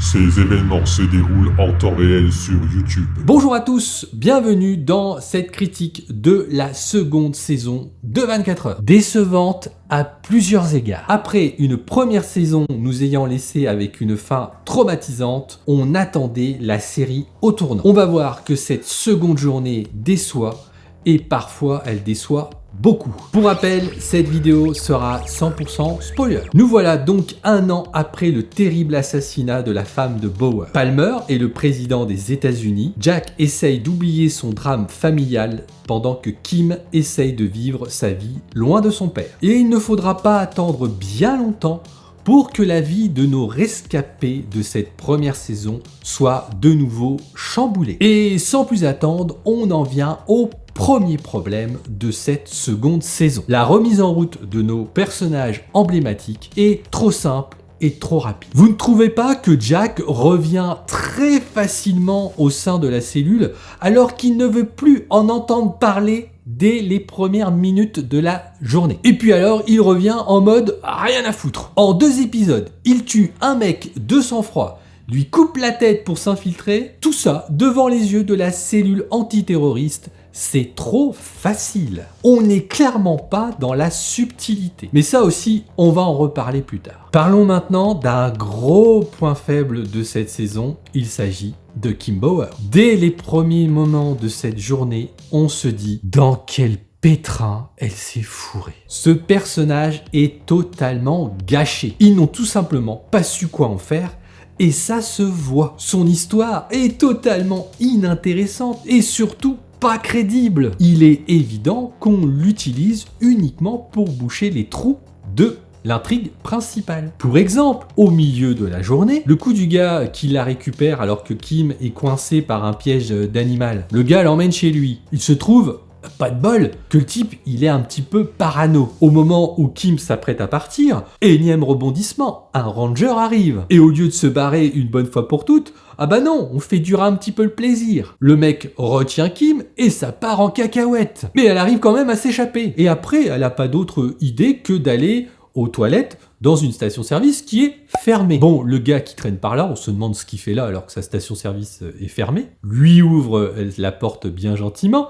Ces événements se déroulent en temps réel sur YouTube. Bonjour à tous, bienvenue dans cette critique de la seconde saison de 24 heures. Décevante à plusieurs égards. Après une première saison nous ayant laissé avec une fin traumatisante, on attendait la série au tournant. On va voir que cette seconde journée déçoit et parfois elle déçoit beaucoup. Pour rappel, cette vidéo sera 100% spoiler. Nous voilà donc un an après le terrible assassinat de la femme de Bauer. Palmer est le président des États-Unis. Jack essaye d'oublier son drame familial pendant que Kim essaye de vivre sa vie loin de son père. Et il ne faudra pas attendre bien longtemps pour que la vie de nos rescapés de cette première saison soit de nouveau chamboulée. Et sans plus attendre, on en vient au premier problème de cette seconde saison. La remise en route de nos personnages emblématiques est trop simple et trop rapide. Vous ne trouvez pas que Jack revient très facilement au sein de la cellule alors qu'il ne veut plus en entendre parler dès les premières minutes de la journée? Et puis alors, il revient en mode rien à foutre. En 2 épisodes, il tue un mec de sang-froid, lui coupe la tête pour s'infiltrer, tout ça devant les yeux de la cellule antiterroriste. C'est trop facile. On n'est clairement pas dans la subtilité. Mais ça aussi, on va en reparler plus tard. Parlons maintenant d'un gros point faible de cette saison. Il s'agit de Kim Bauer. Dès les premiers moments de cette journée, on se dit dans quel pétrin elle s'est fourrée. Ce personnage est totalement gâché. Ils n'ont tout simplement pas su quoi en faire. Et ça se voit. Son histoire est totalement inintéressante et surtout pas crédible. Il est évident qu'on l'utilise uniquement pour boucher les trous de l'intrigue principale. Pour exemple, au milieu de la journée, le coup du gars qui la récupère alors que Kim est coincé par un piège d'animal. Le gars l'emmène chez lui. Il se trouve, pas de bol, que le type il est un petit peu parano. Au moment où Kim s'apprête à partir, énième rebondissement, un ranger arrive. Et au lieu de se barrer une bonne fois pour toutes, ah bah non, on fait durer un petit peu le plaisir. Le mec retient Kim et ça part en cacahuète. Mais elle arrive quand même à s'échapper. Et après, elle a pas d'autre idée que d'aller aux toilettes dans une station-service qui est fermée. Bon, le gars qui traîne par là, on se demande ce qu'il fait là alors que sa station-service est fermée. Lui ouvre la porte bien gentiment.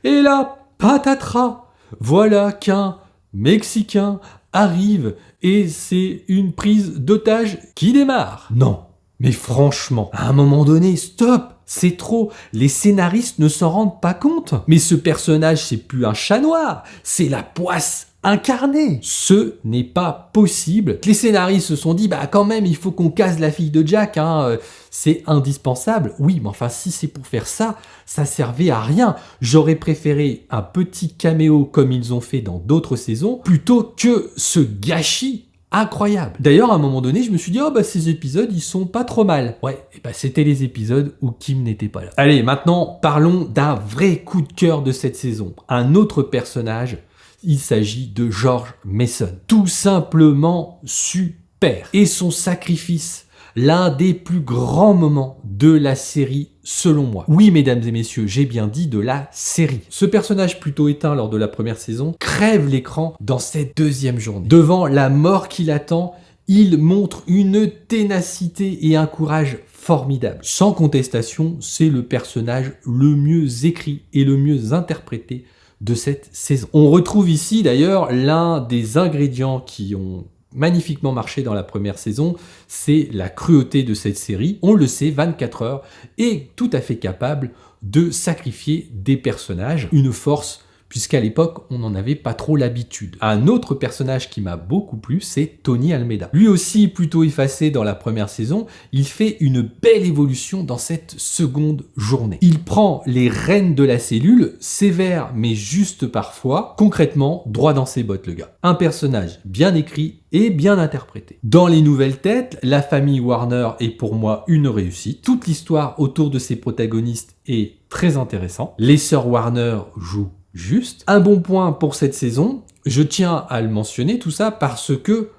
Et là, patatras, voilà qu'un Mexicain arrive et c'est une prise d'otage qui démarre. Non. Mais franchement, à un moment donné, stop, c'est trop. Les scénaristes ne s'en rendent pas compte. Mais ce personnage, c'est plus un chat noir, c'est la poisse incarnée. Ce n'est pas possible. Les scénaristes se sont dit, bah quand même, il faut qu'on case la fille de Jack, hein. C'est indispensable. Oui, mais enfin, si c'est pour faire ça, ça servait à rien. J'aurais préféré un petit caméo comme ils ont fait dans d'autres saisons, plutôt que ce gâchis incroyable. D'ailleurs, à un moment donné, je me suis dit, oh bah ces épisodes, ils sont pas trop mal. Ouais, et bah c'était les épisodes où Kim n'était pas là. Allez, maintenant, parlons d'un vrai coup de cœur de cette saison. Un autre personnage, il s'agit de George Mason. Tout simplement super. Et son sacrifice, l'un des plus grands moments de la série selon moi. Oui, mesdames et messieurs, j'ai bien dit de la série. Ce personnage plutôt éteint lors de la première saison crève l'écran dans cette deuxième journée. Devant la mort qui l'attend, il montre une ténacité et un courage formidable. Sans contestation, c'est le personnage le mieux écrit et le mieux interprété de cette saison. On retrouve ici d'ailleurs l'un des ingrédients qui ont magnifiquement marché dans la première saison, c'est la cruauté de cette série. On le sait, 24 heures est tout à fait capable de sacrifier des personnages, une force puisqu'à l'époque, on n'en avait pas trop l'habitude. Un autre personnage qui m'a beaucoup plu, c'est Tony Almeida. Lui aussi, plutôt effacé dans la première saison, il fait une belle évolution dans cette seconde journée. Il prend les rênes de la cellule, sévère mais juste parfois, concrètement, droit dans ses bottes le gars. Un personnage bien écrit et bien interprété. Dans les nouvelles têtes, la famille Warner est pour moi une réussite. Toute l'histoire autour de ses protagonistes est très intéressante. Les sœurs Warner jouent juste. Un bon point pour cette saison, je tiens à le mentionner tout ça parce que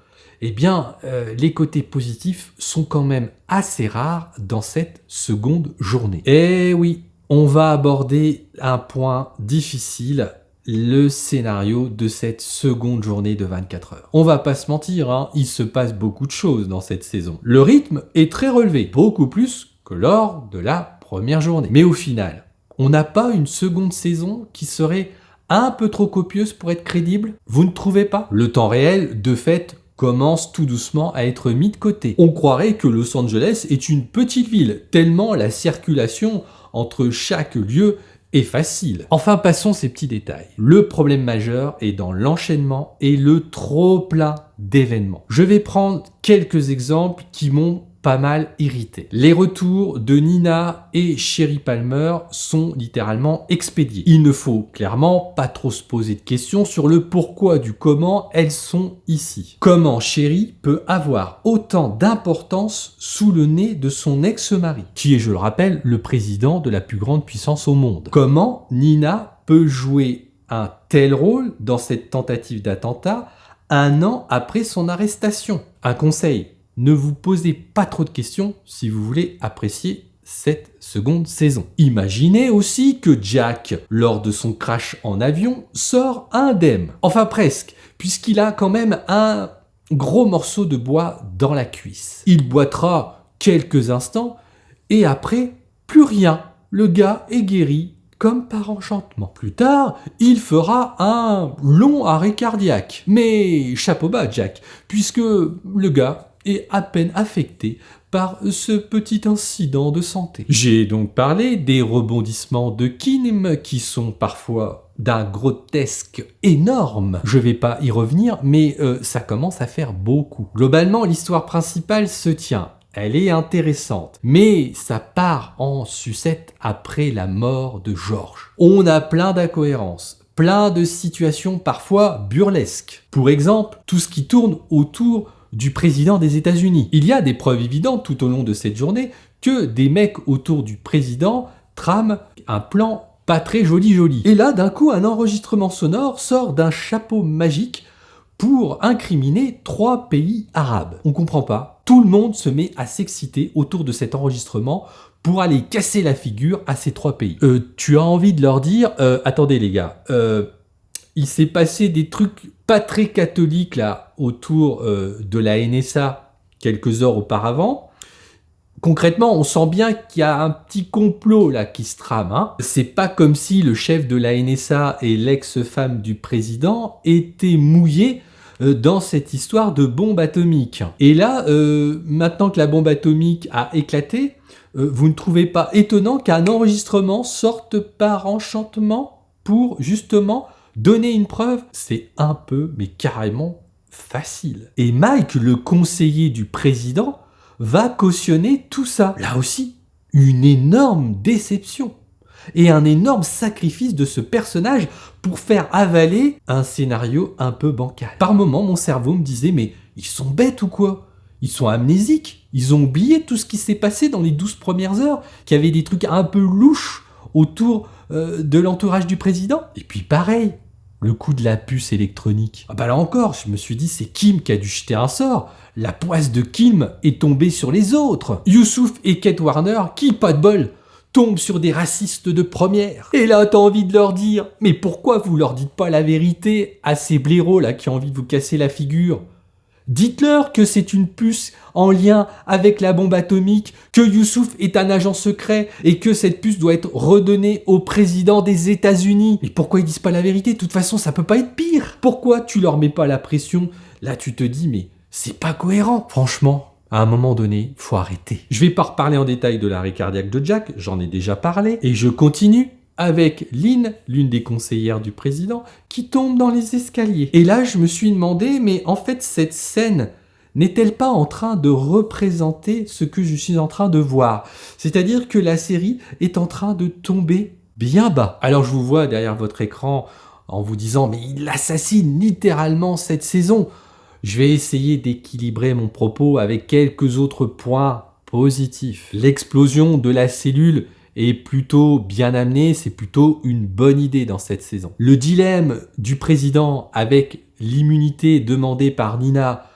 les côtés positifs sont quand même assez rares dans cette seconde journée. Et oui, on va aborder un point difficile, le scénario de cette seconde journée de 24 heures. On va pas se mentir, hein, il se passe beaucoup de choses dans cette saison. Le rythme est très relevé, beaucoup plus que lors de la première journée. Mais au final, on n'a pas une seconde saison qui serait un peu trop copieuse pour être crédible? Vous ne trouvez pas? Le temps réel, de fait, commence tout doucement à être mis de côté. On croirait que Los Angeles est une petite ville, tellement la circulation entre chaque lieu est facile. Enfin, passons ces petits détails. Le problème majeur est dans l'enchaînement et le trop-plein d'événements. Je vais prendre quelques exemples qui m'ont pas mal irrité. Les retours de Nina et Sherry Palmer sont littéralement expédiés. Il ne faut clairement pas trop se poser de questions sur le pourquoi du comment elles sont ici. Comment Sherry peut avoir autant d'importance sous le nez de son ex-mari, qui est, je le rappelle, le président de la plus grande puissance au monde. Comment Nina peut jouer un tel rôle dans cette tentative d'attentat 1 an après son arrestation? Un conseil: ne vous posez pas trop de questions si vous voulez apprécier cette seconde saison. Imaginez aussi que Jack, lors de son crash en avion, sort indemne. Enfin presque, puisqu'il a quand même un gros morceau de bois dans la cuisse. Il boitera quelques instants et après, plus rien. Le gars est guéri comme par enchantement. Plus tard, il fera un long arrêt cardiaque. Mais chapeau bas Jack, puisque le gars est à peine affecté par ce petit incident de santé. J'ai donc parlé des rebondissements de Kim qui sont parfois d'un grotesque énorme. Je vais pas y revenir, mais ça commence à faire beaucoup. Globalement, l'histoire principale se tient. Elle est intéressante, mais ça part en sucette après la mort de George. On a plein d'incohérences, plein de situations parfois burlesques. Pour exemple, tout ce qui tourne autour du président des États-Unis. Il y a des preuves évidentes tout au long de cette journée que des mecs autour du président trament un plan pas très joli. Et là, d'un coup, un enregistrement sonore sort d'un chapeau magique pour incriminer 3 pays arabes. On comprend pas. Tout le monde se met à s'exciter autour de cet enregistrement pour aller casser la figure à ces 3 pays. Tu as envie de leur dire, attendez les gars, il s'est passé des trucs pas très catholiques là autour de la NSA quelques heures auparavant. Concrètement, on sent bien qu'il y a un petit complot là qui se trame. Hein. C'est pas comme si le chef de la NSA et l'ex-femme du président étaient mouillés dans cette histoire de bombe atomique. Et là, maintenant que la bombe atomique a éclaté, vous ne trouvez pas étonnant qu'un enregistrement sorte par enchantement pour justement donner une preuve? C'est un peu, mais carrément facile. Et Mike, le conseiller du président, va cautionner tout ça. Là aussi, une énorme déception et un énorme sacrifice de ce personnage pour faire avaler un scénario un peu bancal. Par moments, mon cerveau me disait, mais ils sont bêtes ou quoi? Ils sont amnésiques? Ils ont oublié tout ce qui s'est passé dans les 12 premières heures? Qu'il y avait des trucs un peu louches autour de l'entourage du président? Et puis pareil, le coup de la puce électronique. Ah bah là encore, je me suis dit, c'est Kim qui a dû jeter un sort. La poisse de Kim est tombée sur les autres. Youssouf et Kate Warner, qui, pas de bol, tombent sur des racistes de première. Et là, t'as envie de leur dire, mais pourquoi vous leur dites pas la vérité à ces blaireaux là qui ont envie de vous casser la figure? Dites-leur que c'est une puce en lien avec la bombe atomique, que Youssouf est un agent secret et que cette puce doit être redonnée au président des États-Unis. Mais pourquoi ils disent pas la vérité? De toute façon, ça peut pas être pire. Pourquoi tu leur mets pas la pression? Là, tu te dis, mais c'est pas cohérent. Franchement, à un moment donné, faut arrêter. Je vais pas reparler en détail de l'arrêt cardiaque de Jack, j'en ai déjà parlé, et je continue avec Lynn, l'une des conseillères du président, qui tombe dans les escaliers. Et là, je me suis demandé, mais en fait, cette scène n'est-elle pas en train de représenter ce que je suis en train de voir? C'est-à-dire que la série est en train de tomber bien bas. Alors, je vous vois derrière votre écran en vous disant, mais il assassine littéralement cette saison. Je vais essayer d'équilibrer mon propos avec quelques autres points positifs. L'explosion de la cellule est plutôt bien amené, c'est plutôt une bonne idée dans cette saison. Le dilemme du président avec l'immunité demandée par Nina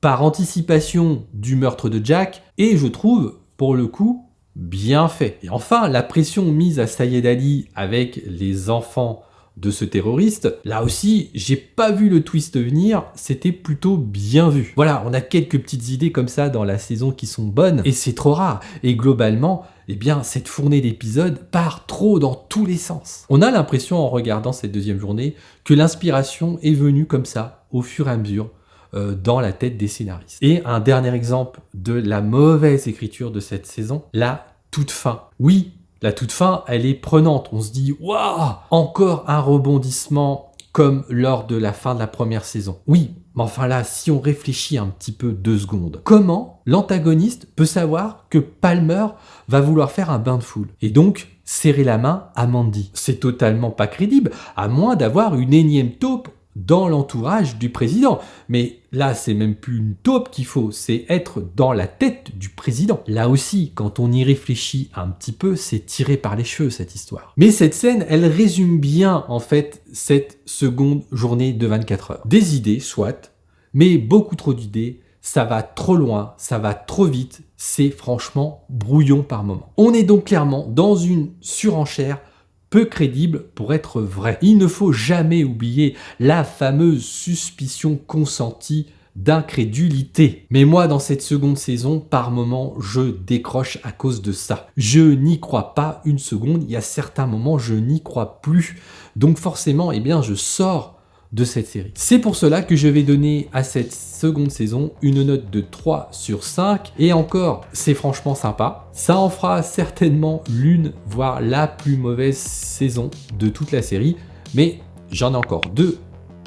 par anticipation du meurtre de Jack est, je trouve, pour le coup, bien fait. Et enfin, la pression mise à Sayed Ali avec les enfants de ce terroriste. Là aussi, j'ai pas vu le twist venir, c'était plutôt bien vu. Voilà, on a quelques petites idées comme ça dans la saison qui sont bonnes, et c'est trop rare. Et globalement, eh bien, cette fournée d'épisodes part trop dans tous les sens. On a l'impression, en regardant cette deuxième journée, que l'inspiration est venue comme ça, au fur et à mesure, dans la tête des scénaristes. Et un dernier exemple de la mauvaise écriture de cette saison, la toute fin. Oui, la toute fin, elle est prenante. On se dit, waouh, encore un rebondissement comme lors de la fin de la première saison. Oui, mais enfin là, si on réfléchit un petit peu 2 secondes, comment l'antagoniste peut savoir que Palmer va vouloir faire un bain de foule et donc serrer la main à Mandy? C'est totalement pas crédible, à moins d'avoir une énième taupe dans l'entourage du président. Mais là, c'est même plus une taupe qu'il faut, c'est être dans la tête du président. Là aussi, quand on y réfléchit un petit peu, c'est tiré par les cheveux cette histoire. Mais cette scène, elle résume bien en fait cette seconde journée de 24 heures. Des idées, soit, mais beaucoup trop d'idées, ça va trop loin, ça va trop vite, c'est franchement brouillon par moment. On est donc clairement dans une surenchère peu crédible pour être vrai. Il ne faut jamais oublier la fameuse suspicion consentie d'incrédulité. Mais moi, dans cette seconde saison, par moments, je décroche à cause de ça. Je n'y crois pas une seconde, il y a certains moments, je n'y crois plus. Donc forcément, eh bien, je sors de cette série. C'est pour cela que je vais donner à cette seconde saison une note de 3 sur 5. Et encore, c'est franchement sympa. Ça en fera certainement l'une, voire la plus mauvaise saison de toute la série. Mais j'en ai encore 2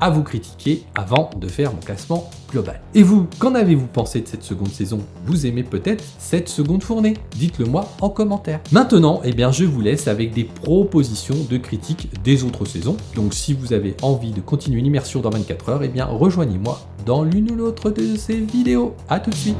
à vous critiquer avant de faire mon classement global. Et vous, qu'en avez-vous pensé de cette seconde saison? Vous aimez peut-être cette seconde fournée? Dites-le moi en commentaire. Maintenant, eh bien, je vous laisse avec des propositions de critiques des autres saisons. Donc si vous avez envie de continuer une immersion dans 24 heures, eh bien, rejoignez-moi dans l'une ou l'autre de ces vidéos. À tout de suite.